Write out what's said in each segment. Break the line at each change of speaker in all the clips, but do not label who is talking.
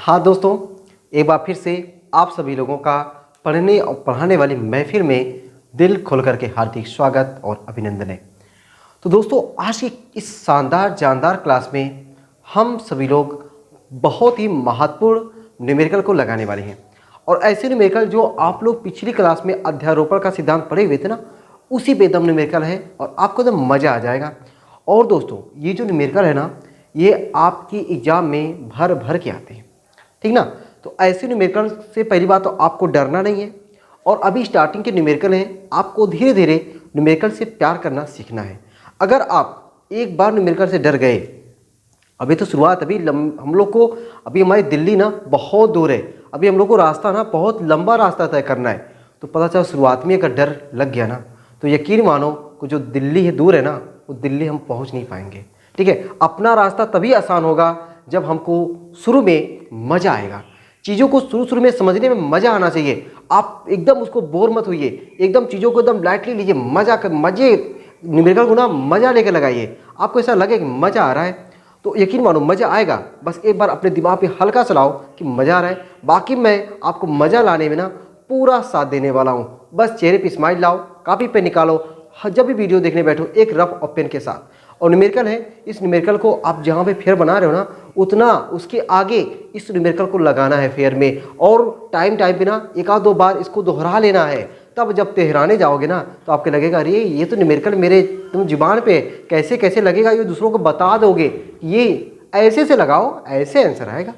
हाँ दोस्तों, एक बार फिर से आप सभी लोगों का पढ़ने और पढ़ाने वाली महफिल में दिल खोल करके हार्दिक स्वागत और अभिनंदन है। तो दोस्तों, आज की इस शानदार जानदार क्लास में हम सभी लोग बहुत ही महत्वपूर्ण न्यूमेरिकल को लगाने वाले हैं। और ऐसे न्यूमेरिकल जो आप लोग पिछली क्लास में अध्यारोपण का सिद्धांत पढ़े हुए थे ना, उसी पे एकदम न्यूमेरिकल है और आपको एकदम मज़ा आ जाएगा। और दोस्तों, ये जो न्यूमेरिकल है ना, ये आपकी एग्जाम में भर भर के आते हैं, ठीक ना। तो ऐसे न्यूमेरिकल से पहली बात तो आपको डरना नहीं है, और अभी स्टार्टिंग के न्यूमेरिकल हैं, आपको धीरे धीरे न्यूमेरिकल से प्यार करना सीखना है। अगर आप एक बार न्यूमेरिकल से डर गए, अभी तो शुरुआत, अभी हम लोग को अभी हमारी दिल्ली ना बहुत दूर है, अभी हम लोग को रास्ता ना बहुत लंबा रास्ता तय करना है। तो पता चला शुरुआत में अगर डर लग गया ना, तो यकीन मानो कि जो दिल्ली है दूर है ना, वो दिल्ली हम पहुंच नहीं पाएंगे। ठीक है, अपना रास्ता तभी आसान होगा जब हमको शुरू में मज़ा आएगा। चीज़ों को शुरू में समझने में मज़ा आना चाहिए। आप एकदम उसको बोर मत होइए, एकदम चीज़ों को एकदम लाइटली लीजिए, मज़े न्यूमेरिकल को ना मज़ा लेकर लगाइए। आपको ऐसा लगे कि मज़ा आ रहा है, तो यकीन मानो मज़ा आएगा। बस एक बार अपने दिमाग पे हल्का चलाओ कि मज़ा आ रहा है। बाकी मैं आपको मज़ा लाने में ना पूरा साथ देने वाला हूँ। बस चेहरे पे स्माइल लाओ, कापी पे निकालो, जब भी वीडियो देखने बैठो एक रफ और पेन के साथ। और न्यूमेरिकल है, इस न्यूमेरिकल को आप जहाँ पे फेयर बना रहे हो ना, उतना उसके आगे इस न्यूमेरिकल को लगाना है फेयर में। और टाइम पे ना एक आध दो बार इसको दोहरा लेना है। तब जब तेहराने जाओगे ना, तो आपको लगेगा अरे ये तो न्यूमेरिकल मेरे तुम जुबान पे कैसे कैसे लगेगा, ये दूसरों को बता दोगे, ये ऐसे से लगाओ, ऐसे आंसर आएगा।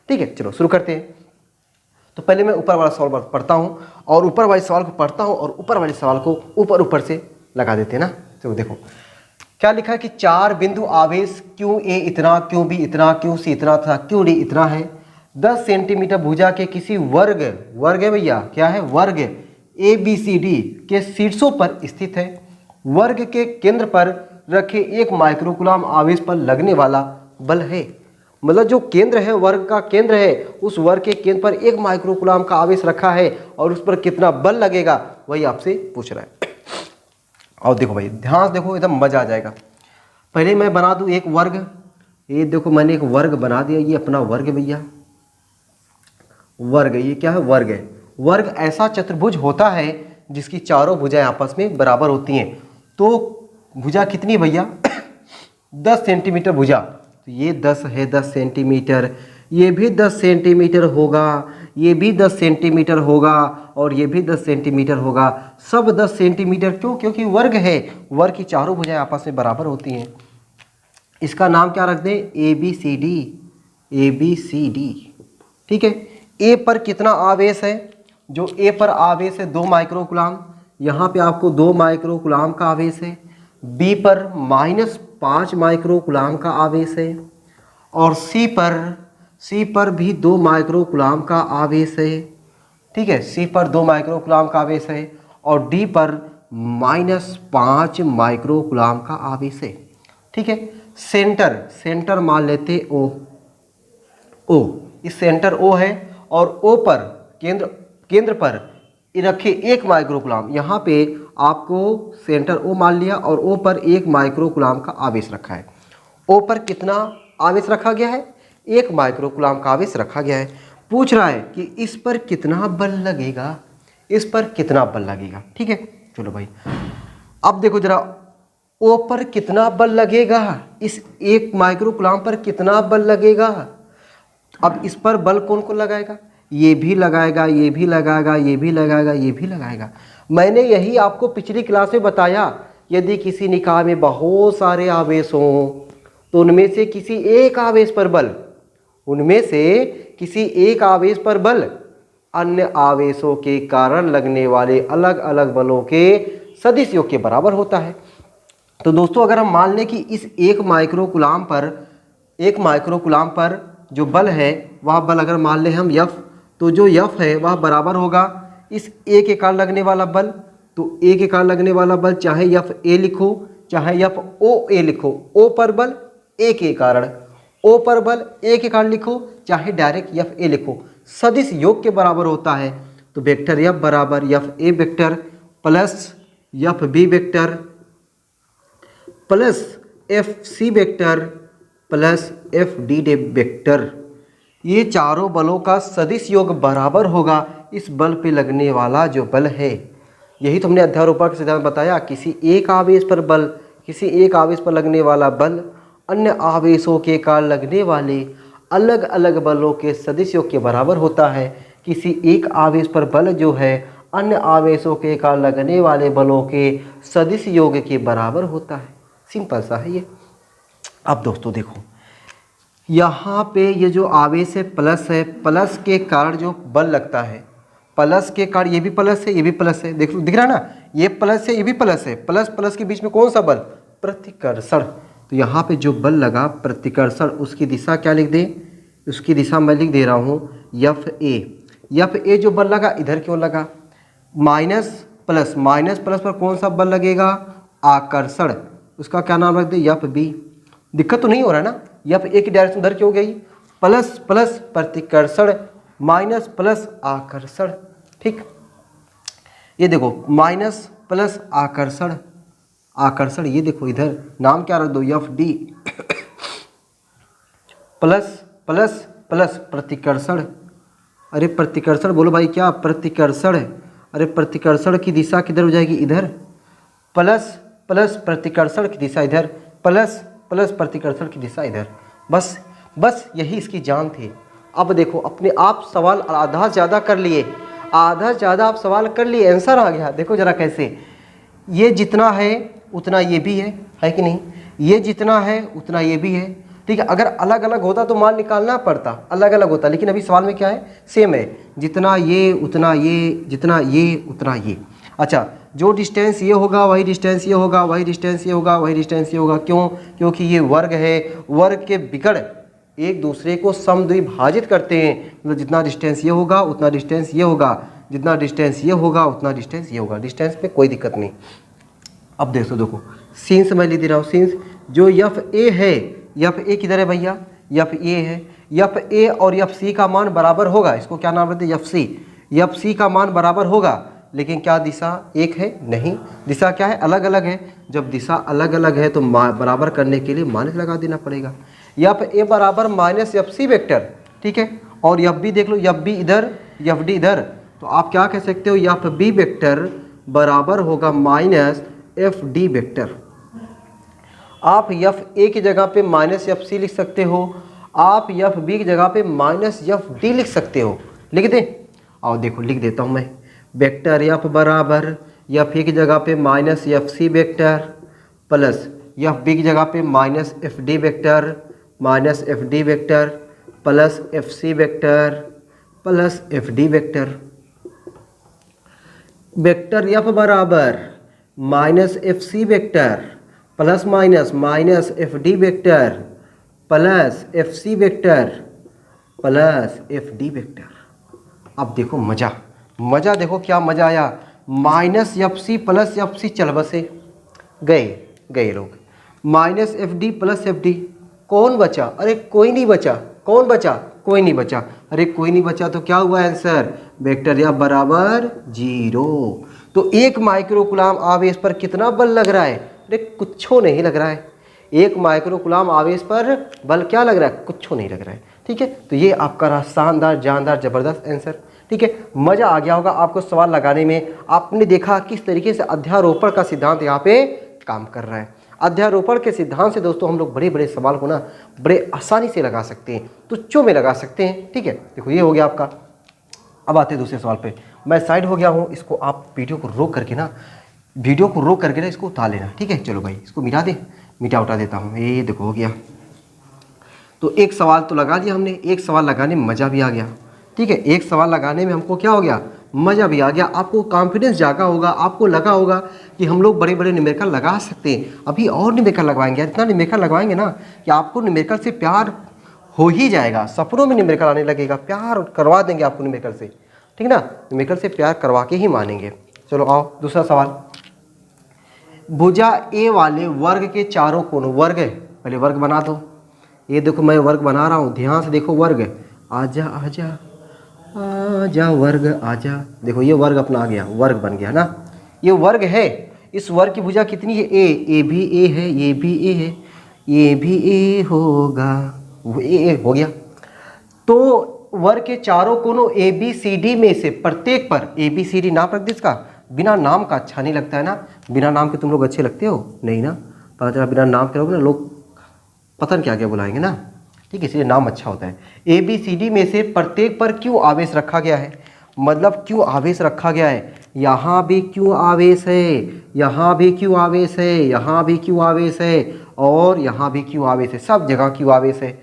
ठीक है, चलो शुरू करते हैं। तो पहले मैं ऊपर वाला सवाल पढ़ता हूँ, और ऊपर वाले सवाल को पढ़ता हूँ और ऊपर वाले सवाल को ऊपर से लगा देते हैं ना। तो देखो क्या लिखा है कि 4 बिंदु आवेश क्यू ए इतना, क्यू बी इतना, क्यू सी इतना था, क्यू डी इतना है। 10 सेंटीमीटर भुजा के किसी वर्ग है भैया, क्या है वर्ग, ए बी सी डी के शीर्षों पर स्थित है। वर्ग के केंद्र पर रखे 1 माइक्रोकुलाम आवेश पर लगने वाला बल है। मतलब जो केंद्र है, वर्ग का केंद्र है, उस वर्ग के केंद्र पर 1 माइक्रोकुलाम का आवेश रखा है, और उस पर कितना बल लगेगा वही आपसे पूछ रहा है। और देखो भाई, ध्यान से देखो, एकदम मजा आ जाएगा। पहले मैं बना दूं एक वर्ग। ये देखो मैंने एक वर्ग बना दिया, ये अपना वर्ग भैया, वर्ग। ये क्या है, वर्ग है। वर्ग ऐसा चतुर्भुज होता है जिसकी चारों भुजाएं आपस में बराबर होती हैं। तो भुजा कितनी भैया 10 सेंटीमीटर भुजा, तो ये 10 है, 10 सेंटीमीटर, ये भी 10 सेंटीमीटर होगा, ये भी 10 सेंटीमीटर होगा, और ये भी 10 सेंटीमीटर होगा। सब 10 सेंटीमीटर, क्यों? क्योंकि वर्ग है, वर्ग की चारों भुजाएं आपस में बराबर होती हैं। इसका नाम क्या रख दें, A B C D, A B C D. ठीक है, ए पर कितना आवेश है, जो ए पर आवेश है 2 माइक्रोकुलाम, यहाँ पे आपको 2 माइक्रोकुलाम का आवेश है। बी पर -5 माइक्रोकुलाम का आवेश है, और सी पर भी 2 माइक्रोकुलाम का आवेश है। ठीक है, सी पर 2 माइक्रोकुलाम का आवेश है, और डी पर -5 माइक्रोकुलाम का आवेश है। ठीक है, सेंटर मान लेते ओ, इस सेंटर ओ है, और ओ पर केंद्र पर रखे 1 माइक्रोकुलाम। यहाँ पे आपको सेंटर ओ मान लिया, और ओ पर 1 माइक्रोकुलाम का आवेश रखा है। ओ पर कितना आवेश रखा गया है, 1 माइक्रोकुलाम का आवेश रखा गया है। पूछ रहा है कि इस पर कितना बल लगेगा, इस पर कितना बल लगेगा। ठीक है, चलो भाई, अब देखो जरा, ओ पर कितना बल लगेगा, इस 1 माइक्रोकुलाम पर कितना बल लगेगा। अब इस पर बल कौन कौन लगाएगा, ये भी लगाएगा, ये भी लगाएगा, ये भी लगाएगा, ये भी लगाएगा। मैंने यही आपको पिछली क्लास में बताया। यदि किसी निकाय में बहुत सारे आवेश हों, तो उनमें से किसी एक आवेश पर बल, उनमें से किसी एक आवेश पर बल अन्य आवेशों के कारण लगने वाले अलग अलग बलों के सदिश योग के बराबर होता है। तो दोस्तों, अगर हम मान लें कि इस 1 माइक्रोकुलाम पर जो बल है, वह बल अगर मान लें हम F, तो जो F है वह बराबर होगा इस A के कारण लगने वाला बल। तो A के कारण लगने वाला बल, चाहे FA लिखो चाहे FOA लिखो, O पर बल A के कारण, O पर बल A के कारण लिखो, चाहे डायरेक्ट FA लिखो, सदिश योग के बराबर होता है। तो वेक्टर F बराबर FA vector plus FB vector plus FC vector plus FD vector. ये चारों बलों का सदिश योग बराबर होगा इस बल पे लगने वाला जो बल है। यही तो हमने अध्यारोपण का सिद्धांत बताया। किसी एक आवेश पर लगने वाला बल अन्य आवेशों के कारण लगने वाले अलग अलग बलों के सदिश योग के बराबर होता है। किसी एक आवेश पर बल जो है अन्य आवेशों के कारण लगने वाले बलों के सदिश योग के बराबर होता है। सिंपल सा है ये। अब दोस्तों देखो, यहाँ पे ये जो आवेश है, प्लस के कारण जो बल लगता है, प्लस के कारण ये भी प्लस है, ये भी प्लस है। देख लो, दिख रहा है ना, ये प्लस है, ये भी प्लस है। प्लस प्लस के बीच में कौन सा बल? प्रतिकर्षण। तो यहाँ पे जो बल लगा प्रतिकर्षण, उसकी दिशा क्या लिख दें? उसकी दिशा मैं लिख दे रहा हूँ एफ ए जो बल लगा इधर क्यों लगा? माइनस प्लस पर कौन सा बल लगेगा? आकर्षण। उसका क्या नाम रख दे? F B. दिक्कत तो नहीं हो रहा है ना? एफ ए की डायरेक्शन उधर क्यों गई? प्लस प्लस प्रतिकर्षण, माइनस प्लस आकर्षण। ठीक, ये देखो माइनस प्लस आकर्षण, ये देखो इधर नाम क्या रख दो? F D. Plus plus plus प्रतिकर्षण। अरे प्रतिकर्षण बोलो भाई, क्या प्रतिकर्षण? अरे प्रतिकर्षण की दिशा किधर हो जाएगी? इधर। प्लस प्लस प्रतिकर्षण की दिशा इधर, प्लस प्लस प्रतिकर्षण की दिशा इधर। बस यही इसकी जान थी। अब देखो, अपने आप सवाल आधा ज़्यादा कर लिए, आप सवाल कर लिए, आंसर आ गया। देखो जरा कैसे, ये जितना है उतना ये भी है कि नहीं? ये जितना है उतना ये भी है। ठीक है, अगर अलग अलग होता तो मान निकालना पड़ता, अलग अलग होता, लेकिन अभी सवाल में क्या है? सेम है। जितना ये उतना ये, जितना ये उतना ये। अच्छा, जो डिस्टेंस ये होगा वही डिस्टेंस ये होगा, वही डिस्टेंस ये होगा, वही डिस्टेंस ये होगा। क्यों? क्योंकि ये वर्ग है, वर्ग के विकर्ण एक दूसरे को समद्विभाजित करते हैं। मतलब जितना डिस्टेंस ये होगा उतना डिस्टेंस ये होगा, जितना डिस्टेंस ये होगा उतना डिस्टेंस ये होगा। डिस्टेंस पे कोई दिक्कत नहीं। अब देखो सीन्स मैं लिख दे रहा हूँ। सीन्स जो एफ ए है, एफ ए किधर है भैया? एफ ए है। एफ ए और एफ सी का मान बराबर होगा। इसको क्या नाम रखते हैं? F C. एफ सी का मान बराबर होगा, लेकिन क्या दिशा एक है? नहीं, दिशा क्या है? अलग अलग है। जब दिशा अलग अलग है तो बराबर करने के लिए माइनस लगा देना पड़ेगा। एफ ए बराबर माइनस एफ सी वेक्टर। ठीक है, और एफ बी देख लो, एफ बी इधर, एफ डी इधर। तो आप क्या कह सकते हो? एफ बी वेक्टर बराबर होगा माइनस एफ डी वेक्टर। आप एफ ए की जगह पे माइनस एफ सी लिख सकते हो, आप एफ बी की जगह पे माइनस एफ डी लिख सकते हो। लिख दें? आओ देखो, लिख देता हूँ मैं। वेक्टर एफ बराबर एफ ए की जगह पे minus F C vector plus F B की जगह पे minus F D vector, minus F D vector plus F C vector plus F D vector. Vector F बराबर minus F C vector plus minus minus F D vector plus F C vector plus F D vector. अब देखो मज़ा देखो क्या मज़ा आया। Minus F C plus F सी, चल बसे गए लोग। Minus F D plus F D, कौन बचा? अरे कोई नहीं बचा। कौन बचा? कोई नहीं बचा। अरे कोई नहीं बचा तो क्या हुआ आंसर? वेक्टर एफ बराबर 0। तो 1 माइक्रोकूलाम आवेश पर कितना बल लग रहा है? अरे कुछ नहीं लग रहा है। 1 माइक्रोकूलाम आवेश पर बल क्या लग रहा है? कुछ नहीं लग रहा है। ठीक है, तो ये आपका रहा शानदार, जानदार, ज़बरदस्त आंसर। ठीक है, मज़ा आ गया होगा आपको सवाल लगाने में। आपने देखा किस तरीके से अध्यारोपण का सिद्धांत यहाँ पे काम कर रहा है। अध्यारोपण के सिद्धांत से दोस्तों हम लोग बड़े बड़े सवाल को ना बड़े आसानी से लगा सकते हैं, तुच्छों में लगा सकते हैं। ठीक है, देखो ये हो गया आपका। अब आते हैं दूसरे सवाल पे। मैं साइड हो गया हूँ, इसको आप वीडियो को रोक करके ना इसको उतार लेना। ठीक है, चलो भाई इसको मिटा उठा देता हूँ। ये देखो हो गया। तो एक सवाल तो लगा दिया हमने, एक सवाल लगाने में मज़ा भी आ गया। ठीक है, एक सवाल लगाने में हमको क्या हो गया? मज़ा भी आ गया। आपको कॉन्फिडेंस जागा होगा, आपको लगा होगा कि हम लोग बड़े बड़े न्यूमेरिकल लगा सकते हैं। अभी और न्यूमेरिकल लगवाएंगे, इतना न्यूमेरिकल लगवाएंगे ना कि आपको न्यूमेरिकल से प्यार हो ही जाएगा। सपनों में न्यूमेरिकल आने लगेगा, प्यार करवा देंगे आपको न्यूमेरिकल से। ठीक ना, न्यूमेरिकल से प्यार करवा के ही मानेंगे। चलो आओ दूसरा सवाल। भुजा ए वाले वर्ग के चारों कोणों, वर्ग है, पहले वर्ग बना दो। ये देखो मैं वर्ग बना रहा हूँ, ध्यान से देखो। वर्ग आजा आजा आजा वर्ग आजा। देखो ये वर्ग अपना आ गया, वर्ग बन गया ना। ये वर्ग है। इस वर्ग की भुजा कितनी है? ए भी ए है, ये भी ए है, ये भी ए होगा, वो ए हो गया। तो वर्ग के चारों कोनों ए बी सी डी में से प्रत्येक पर ए बी सी डी नाम रख दे इसका। बिना नाम का अच्छा नहीं लगता है ना, बिना नाम के तुम लोग अच्छे लगते हो नहीं ना, पता चला बिना नाम के लोग ना लोग पता नहीं क्या क्या बुलाएंगे ना, ठीक है, इसलिए नाम अच्छा होता है। ए बी सी डी में से प्रत्येक पर क्यों आवेश रखा गया है, मतलब क्यों आवेश रखा गया है, यहाँ भी क्यों आवेश है, यहाँ भी क्यों आवेश है, यहाँ भी क्यों आवेश है, और यहाँ भी क्यों आवेश है, सब जगह क्यों आवेश है।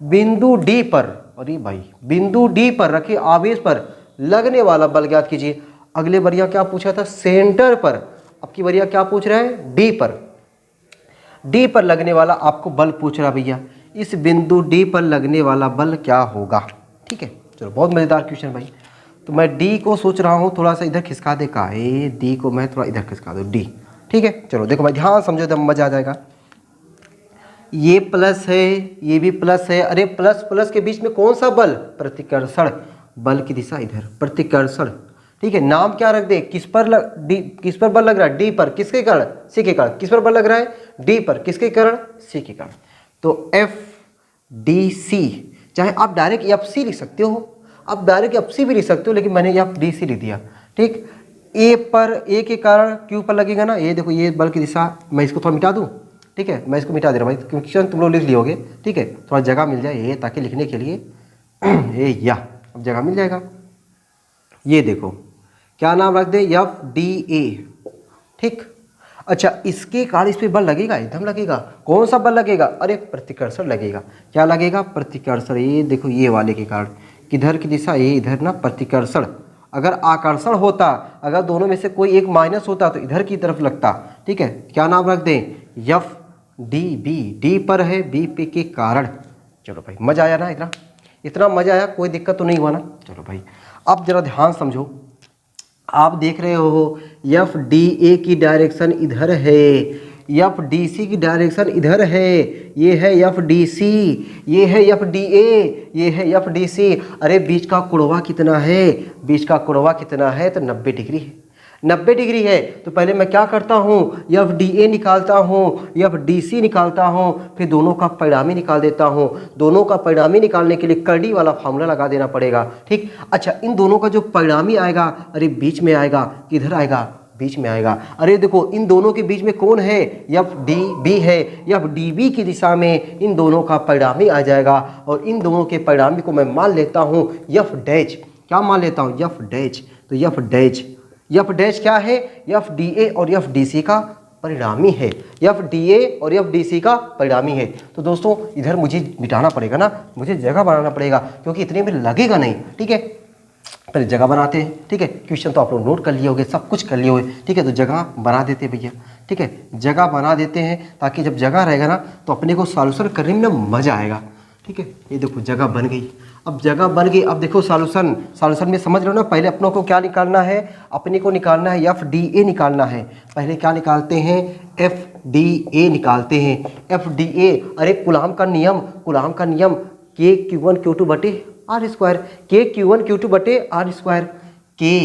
बिंदु डी पर, अरे भाई बिंदु डी पर रखे आवेश पर लगने वाला बल ज्ञात कीजिए। अगले बढ़िया क्या पूछा था, सेंटर पर, अब की बढ़िया क्या पूछ रहा है, डी पर। डी पर लगने वाला आपको बल पूछ रहा भैया, इस बिंदु डी पर लगने वाला बल क्या होगा। ठीक है, चलो बहुत मज़ेदार क्वेश्चन भाई। तो मैं डी को सोच रहा हूँ थोड़ा सा इधर खिसका दे का, डी को मैं थोड़ा इधर खिसका दूँ, डी। ठीक है, चलो देखो भाई ध्यान समझो तो मजा आ जाएगा। ये प्लस है, ये भी प्लस है, अरे प्लस प्लस के बीच में कौन सा बल, प्रतिकर्षण, बल की दिशा इधर, प्रतिकर्षण। ठीक है, नाम क्या रख दे, किस पर डी, किस पर बल लग रहा है, डी पर, किसके कारण, सी के कारण। किस पर बल लग रहा है, डी पर, किसके कारण, सी के कारण। तो एफ डी सी, चाहे आप डायरेक्ट एफ सी लिख सकते हो, आप डायरेक्ट एफ सी भी लिख सकते हो, लेकिन मैंने एफ डी सी लिख दिया। ठीक, ए पर, ए के कारण क्यू पर लगेगा ना, ये देखो ये बल की दिशा, मैं इसको थोड़ा मिटा दूँ। ठीक है, मैं इसको मिटा दे रहा हूँ भाई, क्योंकि तुम लोग लिख लियोगे। ठीक है, थोड़ा जगह मिल जाए ये ताकि लिखने के लिए ये या अब जगह मिल जाएगा। ये देखो क्या नाम रख दे, एफ डी ए। ठीक, अच्छा इसके कारण इस पर बल लगेगा, एकदम लगेगा। कौन सा बल लगेगा, अरे प्रतिकर्षण लगेगा। क्या लगेगा, प्रतिकर्षण। ये देखो ये वाले के कारण, किधर की दिशा, ये इधर ना, प्रतिकर्षण। अगर आकर्षण होता, अगर दोनों में से कोई एक माइनस होता तो इधर की तरफ लगता। ठीक है, क्या नाम रख दें, एफ डी बी, डी पर है, बी पे के कारण। चलो भाई मजा आया ना, इतना इतना मजा आया, कोई दिक्कत तो नहीं हुआ ना। चलो भाई अब जरा ध्यान समझो, आप देख रहे हो एफ डी ए की डायरेक्शन इधर है, एफ डी सी की डायरेक्शन इधर है, ये है एफ डी सी, ये है एफ डी ए, ये है एफ डी सी। अरे बीच का कुड़वा कितना है, बीच का कुड़वा कितना है, तो 90 डिग्री है। 90 डिग्री है, तो पहले मैं क्या करता हूँ, एफ डी ए निकालता हूँ, एफ डी सी निकालता हूँ, फिर दोनों का परिणामी निकाल देता हूँ। दोनों का परिणामी निकालने के लिए करड़ी वाला फार्मूला लगा देना पड़ेगा। ठीक, अच्छा इन दोनों का जो परिणामी आएगा, अरे बीच में आएगा, किधर आएगा, बीच में आएगा। अरे देखो इन दोनों के बीच में कौन है, एफ डी बी है, एफ डी बी की दिशा में इन दोनों का परिणामी आ जाएगा, और इन दोनों के परिणामी को मैं मान लेता हूँ एफ डैश। क्या मान लेता हूँ, एफ डैश। तो एफ डैश, एफ डैश क्या है, एफ डी ए और एफ डी सी का परिणामी है, एफ डी ए और एफ डी सी का परिणामी है। तो दोस्तों इधर मुझे मिटाना पड़ेगा ना, मुझे जगह बनाना पड़ेगा, क्योंकि इतने में लगेगा नहीं। ठीक है, पहले जगह बनाते हैं। ठीक है, क्वेश्चन तो आप लोग नोट कर लिए होंगे, सब कुछ कर लिए होंगे। ठीक है, तो जगह बना देते हैं भैया। ठीक है, जगह बना देते हैं, ताकि जब जगह रहेगा ना तो अपने को सॉल्यूशन करने में ना मज़ा आएगा। ठीक है, ये देखो जगह बन गई। अब जगह बन गई, अब देखो सॉल्यूशन में समझ रहे हो ना। पहले अपनों को क्या निकालना है, अपने को निकालना है एफ डी ए निकालना है। पहले क्या निकालते हैं, एफ डी ए निकालते हैं। एफ डी ए, अरे कुलाम का नियम, कुलाम का नियम, के क्यू वन क्यू टू बटे आर स्क्वायर, के क्यू वन क्यू टू बटे आर स्क्वायर। के,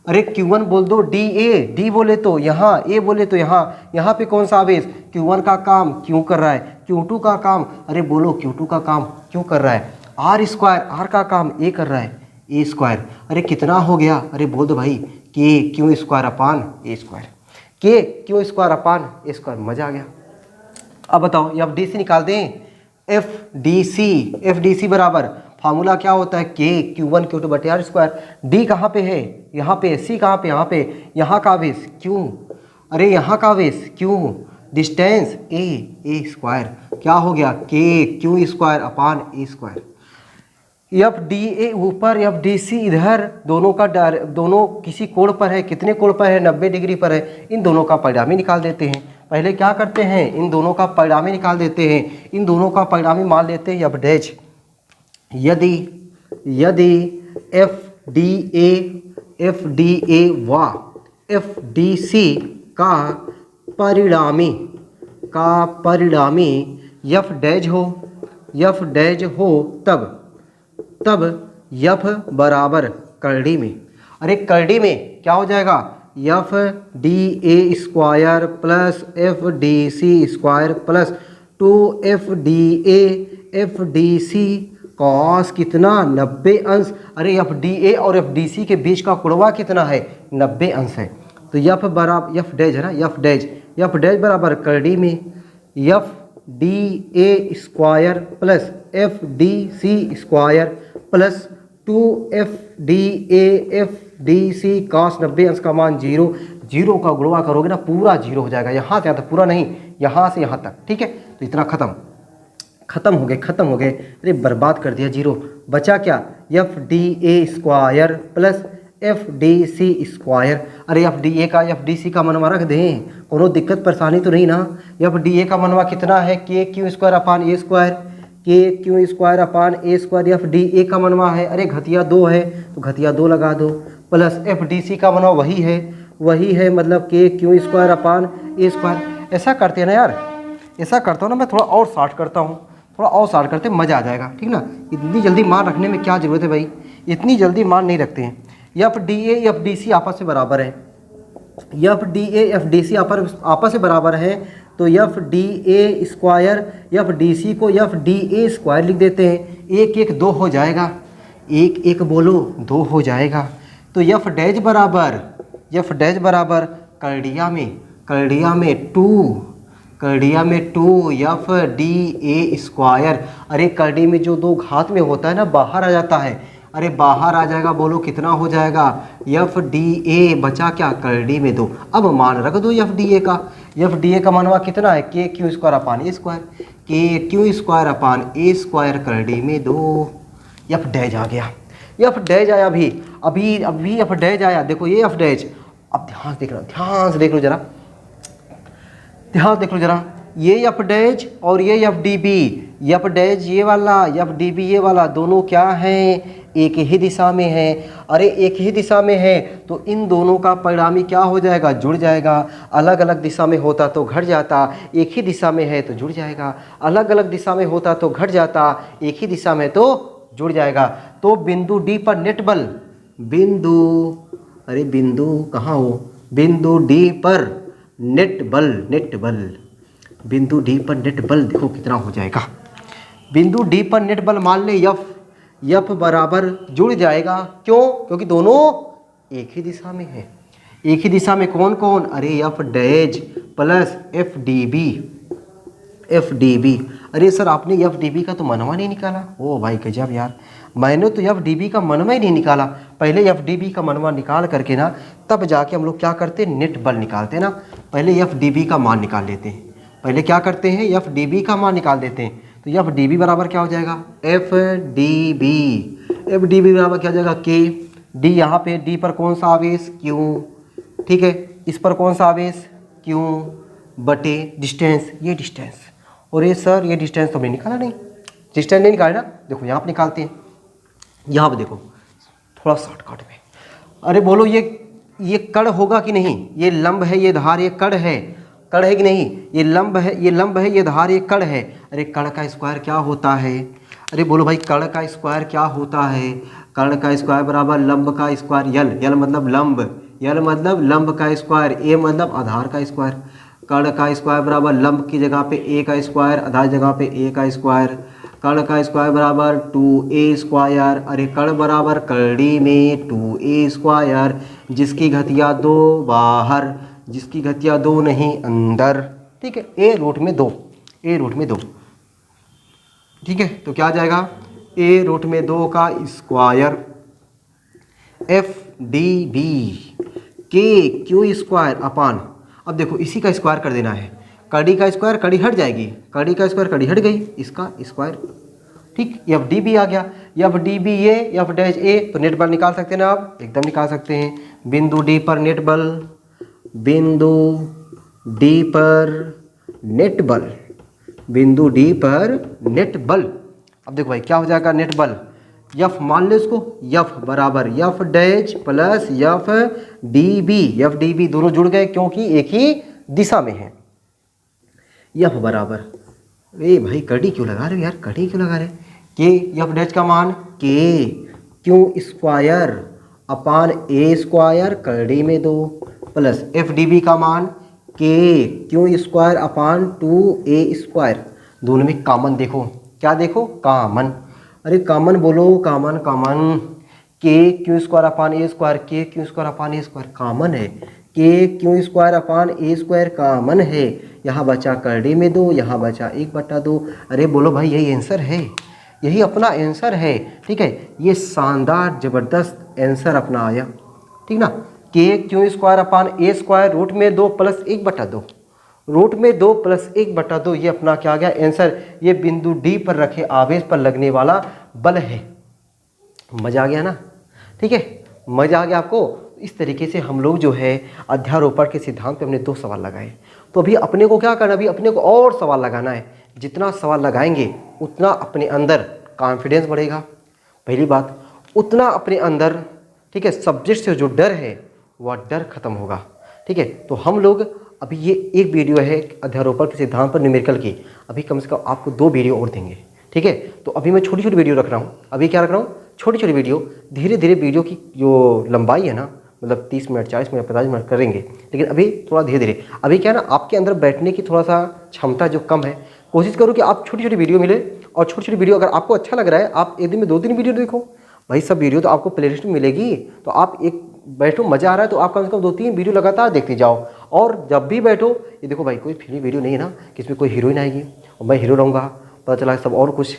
अरे Q1 बोल दो, डी ए, डी बोले तो यहाँ, ए बोले तो यहाँ। यहाँ पे कौन सा आवेश, Q1 का काम क्यों कर रहा है, Q2 का काम, अरे बोलो Q2 का काम क्यों कर रहा है, आर स्क्वायर, आर का काम ए कर रहा है, ए स्क्वायर। अरे कितना हो गया, अरे बोल दो भाई, के क्यू स्क्वायर अपान ए स्क्वायर, के क्यू स्क्वायर अपान ए स्क्वायर। मजा आ गया। अब बताओ एफ डी सी निकाल दें, एफ डी सी बराबर फार्मूला क्या होता है, के क्यू वन क्यू टू बटे आर स्क्वायर। डी कहाँ पे है, यहाँ पे, सी कहाँ पे, यहाँ पे, यहाँ का आवेश क्यू, अरे यहाँ का आवेश क्यू, डिस्टेंस ए स्क्वायर। क्या हो गया, के क्यू स्क्वायर अपान ए स्क्वायर। एफ डी ए ऊपर, एफ डी सी इधर, दोनों का दोनों किसी कोण पर है, कितने कोण पर है, 90 डिग्री पर है। इन दोनों का परिणामी निकाल देते हैं। पहले क्या करते हैं, इन दोनों का परिणामी निकाल देते हैं। इन दोनों का परिणामी मान लेते हैं एफ डैश। यदि एफ डी ए व एफ डी सी का परिणामी एफ डैश हो, तब एफ बराबर करड़ी में, अरे करड़ी में क्या हो जाएगा, F D A square plus F D C square plus 2 F D A F D C cos कितना 90 अंश। अरे एफ डी ए और एफ डी सी के बीच का कुड़वा कितना है 90 अंश है। तो एफ बराबर एफ डैज है ना, एफ डैज बराबर करड़ी में F D A square plus F D C square plus 2 cos 90 अंश का मान 0। 0 का गुणवा करोगे ना पूरा 0 हो जाएगा, यहाँ से यहाँ तक, पूरा नहीं यहाँ से यहाँ तक, ठीक है। तो इतना खत्म हो गए। अरे बर्बाद कर दिया 0। बचा क्या, F D A square plus F D C square. अरे एफ डी ए का एफ डी सी का मनवा रख दें, कोनो दिक्कत परेशानी तो नहीं ना। एफ डी ए का मनवा कितना है के Q square upon A square, F D A का मनवा है, अरे घटिया 2 है तो घटिया 2 लगा दो, प्लस एफ डी सी का मनवा वही है मतलब के क्यू स्क्वायर अपान ए स्क्वायर। ऐसा करते हैं ना यार, ऐसा करता हूँ ना मैं, थोड़ा और शार्ट करता हूँ, थोड़ा और शार्ट करते मज़ा आ जाएगा, ठीक ना। इतनी जल्दी मान रखने में क्या ज़रूरत है भाई, इतनी जल्दी मान नहीं रखते हैं। F D A F D C आपस में बराबर है, F D A F D C आपस में बराबर है, तो F D A square F D C को एफ डी ए स्क्वायर लिख देते हैं। 1 1 2 हो जाएगा, 1 1 बोलो 2 हो जाएगा। तो एफ डैज बराबर करड़िया में 2 एफ डी ए स्क्वायर। अरे करड़ी में जो 2 घात में होता है ना बाहर आ जाता है, अरे बाहर आ जाएगा, बोलो कितना हो जाएगा, एफ डी ए बचा क्या करड़ी में 2। अब मान रख दो एफ डी ए का मानवा कितना है के क्यू स्क्वायर अपान ए स्क्वायर, करड़ी में 2। एफ डैज आ गया, एफ डैज आया अभी एफ डैज आया, देखो ये एफ डैज। अब ध्यान से देख लो जरा, ये एफ डैज और ये एफ डी बी, एफ डैज ये वाला एफ डी बी ये वाला दोनों क्या हैं, एक ही दिशा में है। अरे एक ही दिशा में है तो इन दोनों का परिणामी क्या हो जाएगा, जुड़ जाएगा। अलग अलग दिशा में होता तो घट जाता, एक ही दिशा में है तो जुड़ जाएगा। अलग अलग दिशा में होता तो घट जाता, एक ही दिशा में तो जुड़ जाएगा। तो बिंदु डी पर नेट बल, बिंदु कहाँ हो, बिंदु डी पर नेट बल, बिंदु डी पर नेट बल देखो कितना हो जाएगा। बिंदु डी पर नेट बल मान ले एफ बराबर जुड़ जाएगा, क्यों, क्योंकि दोनों एक ही दिशा में है। एक ही दिशा में कौन कौन, अरे F dash plus F D B. अरे सर आपने एफ डी बी का तो मनवा नहीं निकाला। ओ भाई गजब यार, मैंने तो एफ डी बी का मनवा ही नहीं निकाला। पहले एफ डी बी का मनवा निकाल करके ना तब जाके हम लोग क्या करते, नेट बल निकालते ना। पहले एफ डी बी का मान निकाल लेते हैं, पहले क्या करते हैं एफ डी बी का मान निकाल देते हैं। तो एफ डी बी बराबर क्या हो जाएगा, एफ डी बी बराबर क्या हो जाएगा, के डी, यहाँ पे डी पर कौन सा आवेश, क्यू, ठीक है, इस पर कौन सा आवेश, क्यू, बटे डिस्टेंस, ये डिस्टेंस। और ये सर ये डिस्टेंस तो हमने निकाला नहीं, डिस्टेंस नहीं निकाला ना, देखो यहाँ पर निकालते हैं। यहाँ पर देखो थोड़ा शॉर्टकट में, अरे बोलो ये कण होगा कि नहीं, ये लंब है, ये धार, ये कण है कि नहीं, ये लंब है, ये धार, ये कण है। अरे कण का स्क्वायर क्या होता है, अरे बोलो भाई कण का स्क्वायर क्या होता है, कण का स्क्वायर बराबर लंब का स्क्वायर, यल मतलब लंब का स्क्वायर, ए मतलब आधार का स्क्वायर। कण का स्क्वायर बराबर लंब की जगह पे ए का स्क्वायर, आधार जगह पे ए का स्क्वायर। कण का स्क्वायर बराबर 2a स्क्वायर, अरे कण बराबर करड़ी में 2a स्क्वायर, जिसकी घतिया 2 बाहर, जिसकी घतिया 2 नहीं अंदर, ठीक है, a रूट में 2, ठीक है। तो क्या आ जाएगा, a रूट में 2 का स्क्वायर एफ डी बी के क्यू स्क्वायर अपान, अब देखो इसी का स्क्वायर कर देना है, कड़ी का स्क्वायर कड़ी हट जाएगी, कड़ी का स्क्वायर कड़ी हट गई, इसका स्क्वायर, ठीक। एफ डी बी आ गया, F D B A F dash A, तो नेट बल निकाल सकते हैं ना आप, एकदम निकाल सकते हैं। बिंदु डी पर नेट बल, बिंदु डी पर नेट बल। अब देखो भाई क्या हो जाएगा, नेट बल एफ मान लो इसको, एफ बराबर F dash plus F D B दोनों जुड़ गए क्योंकि एक ही दिशा में है। एफ बराबर, ए भाई कड़ी क्यों लगा रहे हो यार, कड़ी क्यों लगा रहे, के एफ डैश का मान के क्यू स्क्वायर अपान ए स्क्वायर करड़ी में 2 प्लस एफ डी बी का मान के Q square upon 2a square. दोनों में कॉमन देखो, क्या देखो, कॉमन। अरे कॉमन बोलो, कॉमन कॉमन। के क्यू स्क्वायर अपान ए स्क्वायर, के क्यू स्क्वायर अपान ए स्क्वायर कॉमन है। के क्यू स्क्वायर अपान ए स्क्वायर कॉमन है। यहाँ बचा करड़ी में 2, यहाँ बचा 1/2। अरे बोलो भाई, यही आंसर है, यही अपना आंसर है। ठीक है, ये शानदार ज़बरदस्त आंसर अपना आया। ठीक ना, के क्यू स्क्वायर अपान ए स्क्वायर रूट में 2 प्लस 1/2, रूट में 2 प्लस 1/2, ये अपना क्या आ गया आंसर। ये बिंदु डी पर रखे आवेश पर लगने वाला बल है। मज़ा आ गया ना? ठीक है, मज़ा आ गया आपको? इस तरीके से हम लोग जो है अध्यारोपण के सिद्धांत पे हमने 2 सवाल लगाए। तो अभी अपने को क्या करना, अभी अपने को और सवाल लगाना है। जितना सवाल लगाएंगे उतना अपने अंदर कॉन्फिडेंस बढ़ेगा, पहली बात। उतना अपने अंदर, ठीक है, सब्जेक्ट से जो डर है वह डर खत्म होगा। ठीक है, तो हम लोग अभी ये एक वीडियो है अध्यारोपण के सिद्धांत पर न्यूमेरिकल की, अभी कम से कम आपको 2 वीडियो और देंगे। ठीक है, तो अभी मैं छोटी छोटी वीडियो रख रहा हूँ। अभी क्या रख रहा हूँ, छोटी छोटी वीडियो। धीरे धीरे वीडियो की जो लंबाई है ना, मतलब 30 मिनट, 40 मिनट, 50 मिनट करेंगे, लेकिन अभी थोड़ा धीरे धीरे। अभी क्या है ना, आपके अंदर बैठने की थोड़ा सा क्षमता जो कम है, कोशिश करो कि आप छोटी छोटी वीडियो मिले। और छोटी छोटी वीडियो अगर आपको अच्छा लग रहा है, आप एक दिन में 2-3 वीडियो देखो भाई। सब वीडियो तो आपको प्लेलिस्ट में मिलेगी, तो आप एक बैठो, मज़ा आ रहा है तो आप कम से कम 2-3 वीडियो लगातार देखते जाओ। और जब भी बैठो, ये देखो भाई, कोई फिल्मी वीडियो नहीं है ना कि इसमें कोई हीरोइन आएगी और मैं हीरो रहूँगा, पता चला सब और कुछ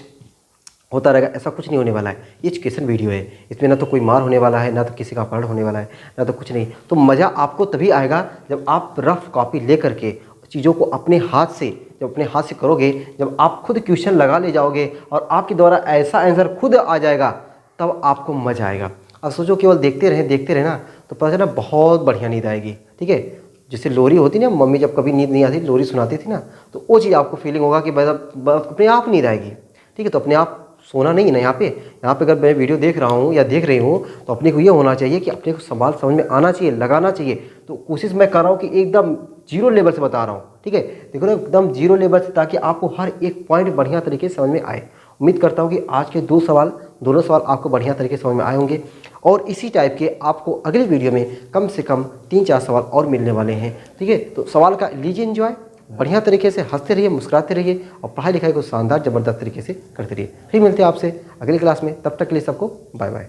होता रहेगा, ऐसा कुछ नहीं होने वाला है। ये एजुकेशन वीडियो है, इसमें ना तो कोई मार होने वाला है, ना तो किसी का अपहरण होने वाला है, ना तो कुछ नहीं। तो मज़ा आपको तभी आएगा जब आप रफ कॉपी ले करके चीज़ों को अपने हाथ से, जब अपने हाथ से करोगे, जब आप खुद क्वेश्चन लगा ले जाओगे और आपके द्वारा ऐसा आंसर खुद आ जाएगा, तब आपको मज़ा आएगा। अब सोचो केवल देखते रहे ना, तो पता चला बहुत बढ़िया नींद आएगी। ठीक है, जैसे लोरी होती ना, मम्मी जब कभी नींद नहीं आती लोरी सुनाती थी ना, तो वो चीज़ आपको फीलिंग होगा कि अपने आप नींद आएगी। ठीक है, तो अपने आप सोना नहीं है ना। यहाँ पे अगर मैं वीडियो देख रहा हूँ या देख रही हूँ, तो अपने को ये होना चाहिए कि अपने को सवाल समझ में आना चाहिए, लगाना चाहिए। तो कोशिश मैं कर रहा हूँ कि एकदम 0 लेवल से बता रहा हूँ। ठीक है, देखो ना, एकदम 0 लेवल से, ताकि आपको हर एक पॉइंट बढ़िया तरीके से समझ में आए। उम्मीद करता हूँ कि आज के दोनों सवाल आपको बढ़िया तरीके से समझ में आए होंगे। और इसी टाइप के आपको अगली वीडियो में कम से कम 3-4 सवाल और मिलने वाले हैं। ठीक है, तो सवाल का लीजिए एंजॉय, बढ़िया तरीके से हंसते रहिए, मुस्कुराते रहिए और पढ़ाई लिखाई को शानदार ज़बरदस्त तरीके से करते रहिए। फिर मिलते हैं आपसे अगली क्लास में, तब तक के लिए सबको बाय बाय।